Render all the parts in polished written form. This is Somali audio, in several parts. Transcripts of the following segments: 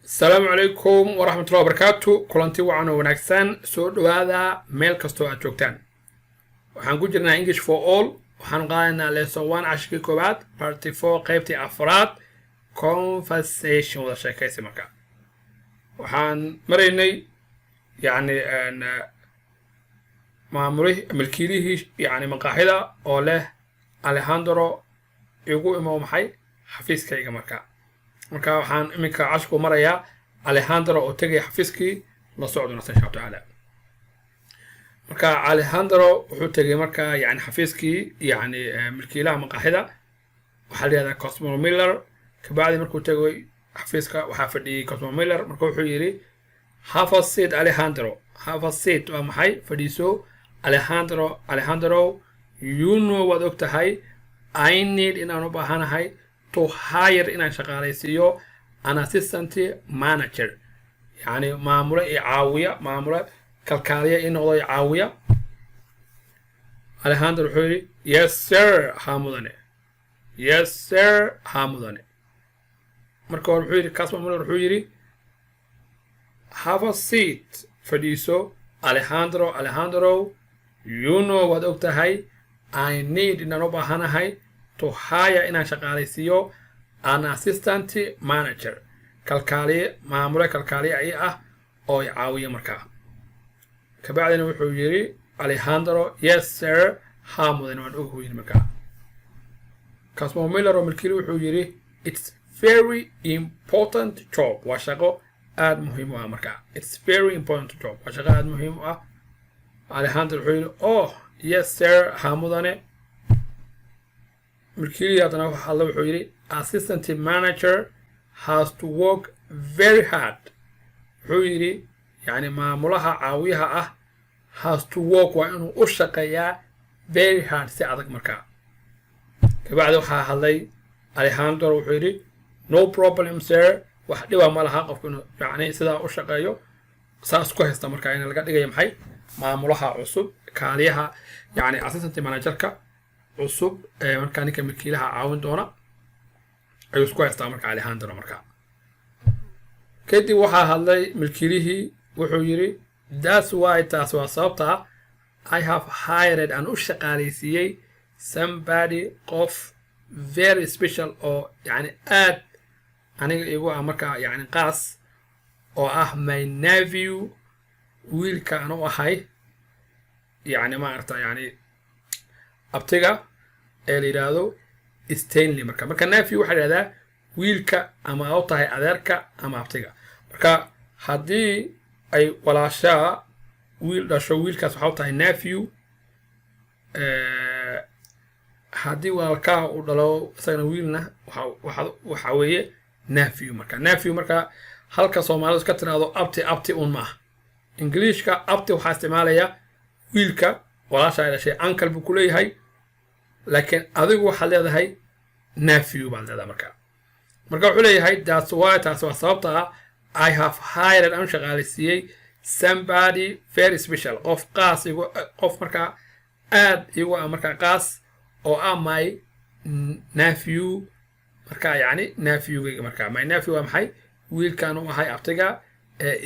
السلام عليكم ورحمة الله وبركاته. كلانتي وعنا ونكسان سود وهذا ميل كستو أتوقتان وحنقول جرنا English for all وحنقالنا لسوان عشقي كوبات Part 4 قيبتي أفراد Conversation ولا شيء كيسي مكان وحن مريني يعني أن معمولي ملكيليه يعني مقاحدة أوله أليخاندرو يقول إمام حي حفيز كيغا مكان marka waxaan iminka cashku marayaa Alejandro oo tagay xafiiskii la socdo insha Allah marka Alejandro wuxuu tagay marka yani xafiiskii yani milkiilaha maqaaxida waxa la yiraahdaa Cosmo Miller ka bacdi markuu tagay xafiiska waxa fadhiyay Cosmo Miller marka wuxuu yiri have a seat Alejandro have a seat waa maxay fadhiiso Alejandro you know what ogtahay I need inaan u baahanahay to hire inaan shaqaaleysiyo an assistant manager yani maamula caawiya maamula kalkaaliya in noqdo caawiya Alejandro wuxuu yiri yes sir hamudane yes sir hamudane marka wuxuu yiri Cosmo Miller wuxuu yiri have a seat fadhiiso Alejandro you know what ogtahay I need inaan u baahanahay to hire inaan shaqaaleysiyo an assistant manager kalkaaliye maamule kalkaaliye ay ah oo caawiya markaa ka bacdina wuxuu yiri Alejandro yes sir hamudan waan ugu yiri markaa Cosmo Miller oo milkiili wuxuu yiri it's very important job waa shaqo aad muhiim ah markaa it's very important job waa shaqo aad muhiim ah Alejandro wuxuu yiri oh yes sir hamudane milkiili hadana waxa la wuxuu yiri assistant manager has to work very hard wuxuu yiri yani maamulaha caawiyaha ah has to work waa inuu u shaqeeyaa very hard si adag markaa kabacdi waxa hadlay Alejandro wuxuu yiri no problem sir wax dhiba ma laha qofku yani sida u shaqeeyo saas ku haysta markaa in laga dhigayo maxay maamulaha cusub kaaliyaha yani assistant managerka cusub markaa ninka milkiilaha caawin doona ayuu isku haystaa markaa Alejandro markaa kadib waxaa hadlay milkiilihii wuxuu yiri that's why taas waa sababta I have hired an u shaqaaleysiiyey somebody qof very special oo yani aad aniga igu ah markaa yani qaas oo ah my nephew wiilka aan u ahay yani ma aragta yani abtiga ee la yiraahdo Stanley marka nephew waxa la yiraahdaa wiilka ama u tahay adeerka ama abtiga marka hadii ay walaasha wiil dhasho wiilkaas waxa u tahay nephew hadii walaalka uu dhalo isagana wiilna waxa weeye nephew marka halka Soomaalidu ka tiraado abti ma Englishka abti waxa isticmaalaya wiilka walaasha dhashay uncle buu ku leeyahay laakiin adigu waxa leedahay nephew baa leedahay marka wuxuu leeyahay that's why taas waa sababta I have hired an shaqaaleysiiyey somebody very special qof qaas igu qof marka aad igu marka qaas oo ah my nephew marka yani nephew-gayga marka my nephew waa maxay wiilkan uu ahay abtiga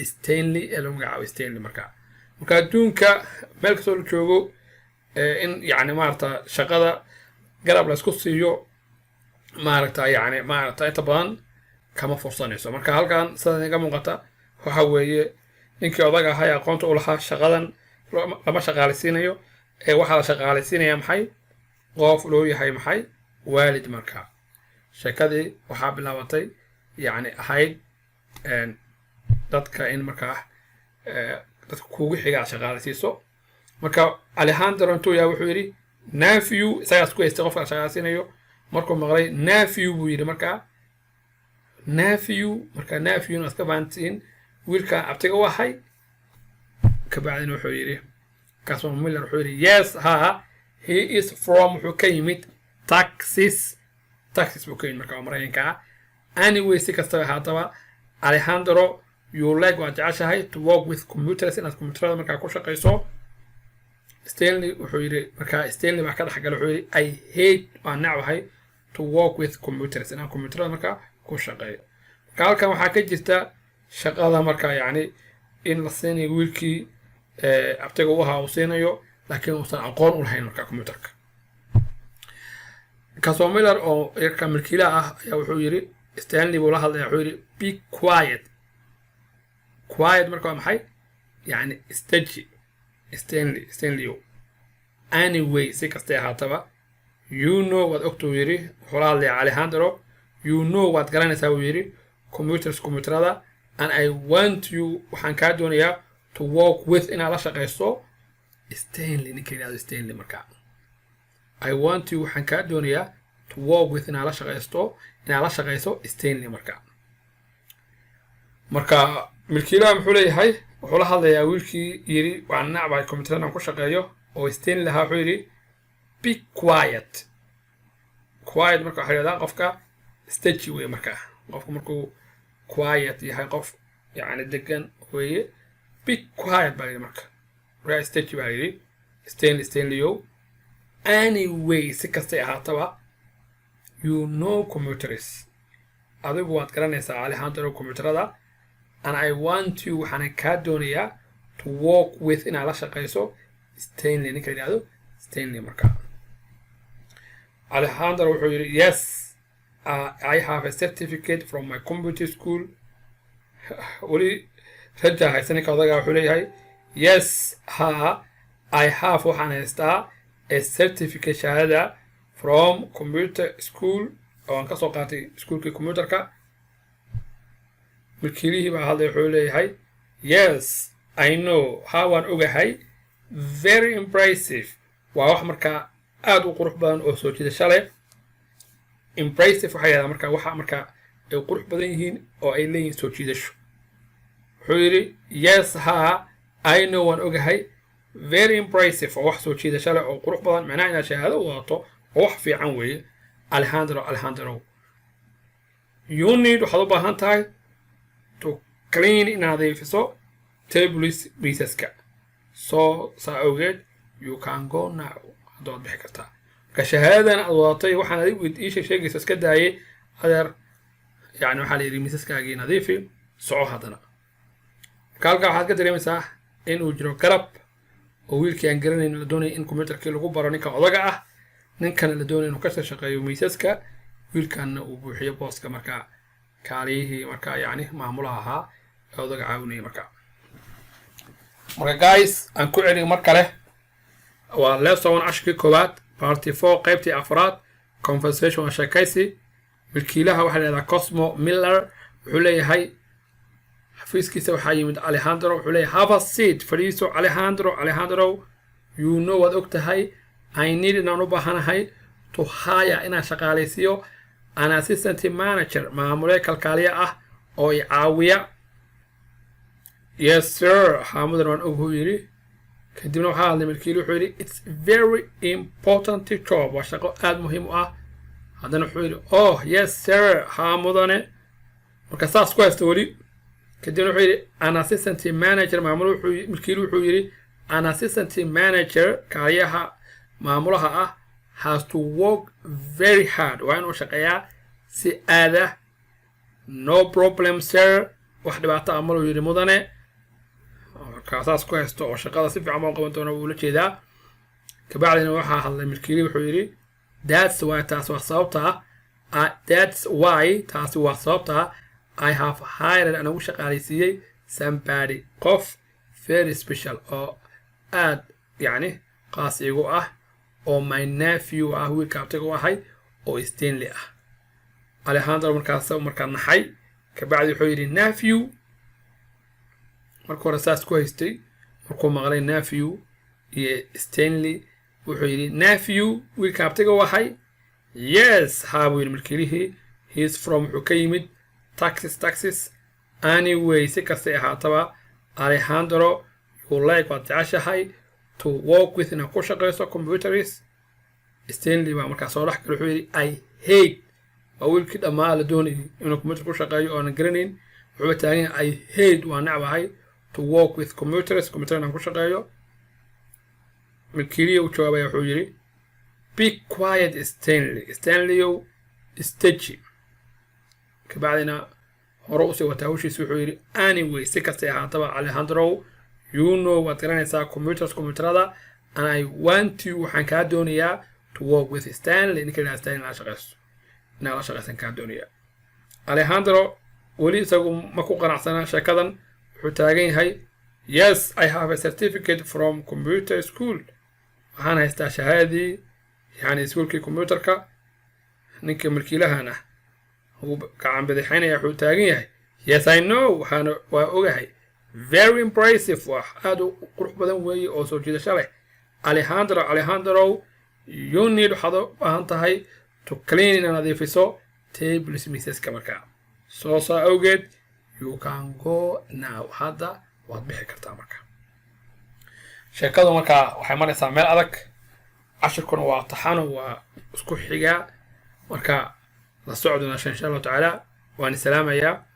Stanley ee lagu magacaabo Stanley marka adduunka meel kastoo la joogo in yani maarta shaqada garab la isku siiyo maarta yani maarta inta badan kama fursanayso marka halkan sida iga muuqata waxa weeye ninkii odaga ahaa aqoonta u lahaa shaqadan lama shaqaaleysiinayo waxa la shaqaaleysiinaya maxay qof loo yahay maxay waalid marka shaqadii waxa bilaabatay yani ahayd dadka in marka dadka kugu xiga shaqaaleysiiso marka Alejandro intuu yaa wuxuu yiri nephew isaga isku haystay qofka shaqaaleysiinayo markuu maqlay nephew buu yiri marka nephew iska faantiin wiilka abtiga u ahay ka bacdina wuxuu yiri Cosmo Miller wuxuu yiri yes he is from wuxuu ka yimid Texas buu ka yimid marka Mareykanka anyway si kastaba haataba Alejandro you like waa jeceshahay to work with computers inaad computerada markaa ku shaqeyso Stanley wuxuu yiri marka Stanley baa ka dhaxgal wuxuu yiri I hate waan nacbahay to work with computers inaan computerada markaa ku shaqeeyo halkan waxaa ka jirta shaqada markaa yacni in la siinayo wiilkii abtiga u ahaa uu siinayo laakiin uusan aqoon u lahayn markaa computerka. kaasoo Miller oo yarka milkiilaha ah ayaa wuxuu yiri Stanley buu la hadlaya wuxuu yiri be quiet. quiet marka waa maxay yani istaji Stanley anyway si kastay ahaataba you know waad ogtuu yiri wuxuu la hadlaya Alejandro you know waad garanaysaa uu yiri computerada and I want you waxaan kaa doonayaa to work with inaad la shaqayso Stanley ninka yiraahdo Stanley markaa I want you waxaan kaa doonayaa to work with inaad la shaqayso Stanley marka milkiilaha muxuu leeyahay wuxuu la hadlayaa wiilkii yiri waan nacbay computerada ku shaqeeyo oo Stanley lahaa wuxuu yiri be quiet marka waxa yiraahdaa qofka stage way marka qofku markuu quiet yahay qof yani degan weeye be quiet baa marka right stage baa yiri Stanley anyway si kastay ahaataba you know computers adigu waad garanaysaa Alejandro computerada and I want you waxaan kaa doonayaa to work with inaad la shaqayso Stanley ninka yiraahdo Stanley marka Alejandro wuxuu yiri yes I have a certificate from my computer school wali raja haysan ka odaga wuxuu leeyahay yes I have waxaan haystaa a certificate shahada from computer school oo aan ka soo qaatay iskuulka computerka milkiilihii baa hadlay wuxuu leeyahay yes I know how aan ogahay very impressive waa wax markaa aad u qurux badan oo soo jiidasho leh impressive waxa yiraahdaa markaa waxa markaa ay qurux badan yihiin oo ay leeyihiin soo jiidasho wuxuu yiri yes I know waan ogahay very impressive oo wax soo jiidasho leh oo qurux badan macnaheedu inaad shahaado wadato oo wax fiican weeye Alejandro you need waxaad u baahan tahay to clean inaad nadiifiso tables miisaska so saa awgeed you can go now haddaad bixi kartaa marka shahaadadan aad wadatay waxaan adigu sheegaysa iska daayay adeer yani waxaa la yidhi miisaskaagii nadiifi soco haddana marka halkaa waxaad ka dareemaysaa inuu jiro garab oo wiilkii aan garanayn la doonaya in computerkii lagu baro ninka odaga ah ninkana la doonaya inuu ka shaqeeyo miisaska wiilkanna uu buuxiyo booska markaa kaaliyihii markaa yani maamulaha ahaa ee odaga caawinayay marka guys aan ku celin mar kale waa lesson ashkii koowaad party 4 qaybtii afraad conversation waa sheekaysi milkiilaha waxaa leedahay Cosmo Miller wuxuu leeyahay xafiiskiisa waxaa yimid Alejandro wuxuu leeyahay have a seat fadhiiso Alejandro you know waad ogtahay I need inaan u baahanahay to hire inaan shaqaalaysiiyo an assistant manager maamule kalkaaliye ah oo i caawiya yes sir Hamudan waan og yiri kadibna waxaa hadlay milkiiluhu wuxuu yiri it's very important job waa shaqo aad muhiim u ah haddana wuxuu yiri oh yes sir Hamudane marka saas ku haysto wali kadibna wuxuu yiri an assistant manager milkiiluhu wuxuu yiri an assistant manager kaaliyaha maamulaha ah has to work very hard waa inuu shaqeeyaa si aada no problem sir wax dhibaato ah maluu yiri mudane kaasaas ku haysto oo shaqada si fiican loo qaban doono uu la jeedaa kabacdina waxaa hadlay milkiili wuxuu yiri that's why taas waa sababta I have hired an ugu shaqaalaysiiyay somebody qof very special oo aad yani qaas igu ah oo my nephew ah wiilka abtiga u ahay oo Stanley ah Alejandro markaa naxay kabacdi wuxuu yiri nephew markuu hore saas ku haystay markuu maqlay nephew iyo Stanley wuxuu yiri nephew wiilka abtiga u ahay yes buu yiri milkiilihii he is from wuxuu ka yimid Texas anyway si kastay ahaataba Alejandro you like waad jeceshahay to work with in a ku shaqeyso computers Stanley baa markaa soo dhaxgal wuxuu yiri I hate wiilkii dhamaa la doonayay inuu computer ku shaqeeyo oo aan garanayn wuxuu taagan I hate waa nacbahay to work with computers aan ku shaqeeyo milkiiliye uu jawaabay wuxuu yiri be quiet Stanley stage kabacdina hore usii wataa hawshiisa wuxuu yidhi anyway si kastay ahaataba Alejandro you know waad garanaysaa computerada and I want you waxaan kaa doonayaa to work with Stanley ninka la Stanley la shaqaysan kaa doonayaa Alejandro weli isagu ma ku qanacsanaa sheekadan wuxuu taagan yahay yes I have a certificate from computer school waxaan haystaa shahaadii yani iskuulkii computerka ninka milkiilahana uu gacan bidixaynaya wuxuu taagan yahay yes I know waa ogahay very impressive wax aad u qurux badan weeye oo soo jiidasho leh Alejandro you need waxaad u baahan tahay to clean inaad nadiifiso tables miisaska markaa soo awgeed you can go now hadda waad bixi kartaa markaa sheekadu markaa waxay maraysaa meel adag cashirkuna waa taxano waa isku xigaa marka la socodna insha Allah taala waan salaamaya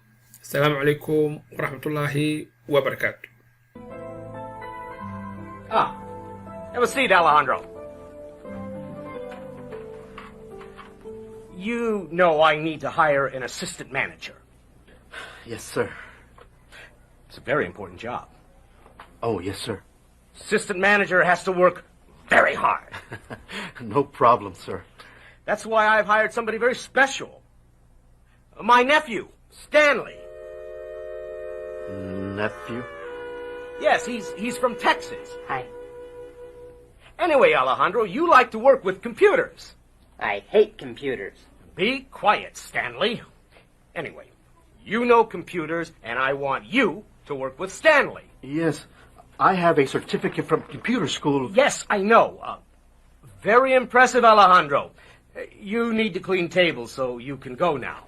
السلام عليكم ورحمة الله وبركاته. Have a seat, Alejandro. You know I need to hire an assistant manager. Yes, sir. It's a very important job. Oh, yes, sir. Assistant manager has to work very hard. No problem, sir. That's why I've hired somebody very special. My nephew, Stanley. Nephew? Yes, he's from Texas. Hi. Anyway, Alejandro, you like to work with computers. I hate computers. Be quiet, Stanley. Anyway, you know computers, and I want you to work with Stanley. Yes, I have a certificate from computer school. Yes, I know. Very impressive, Alejandro. You need to clean tables, so you can go now.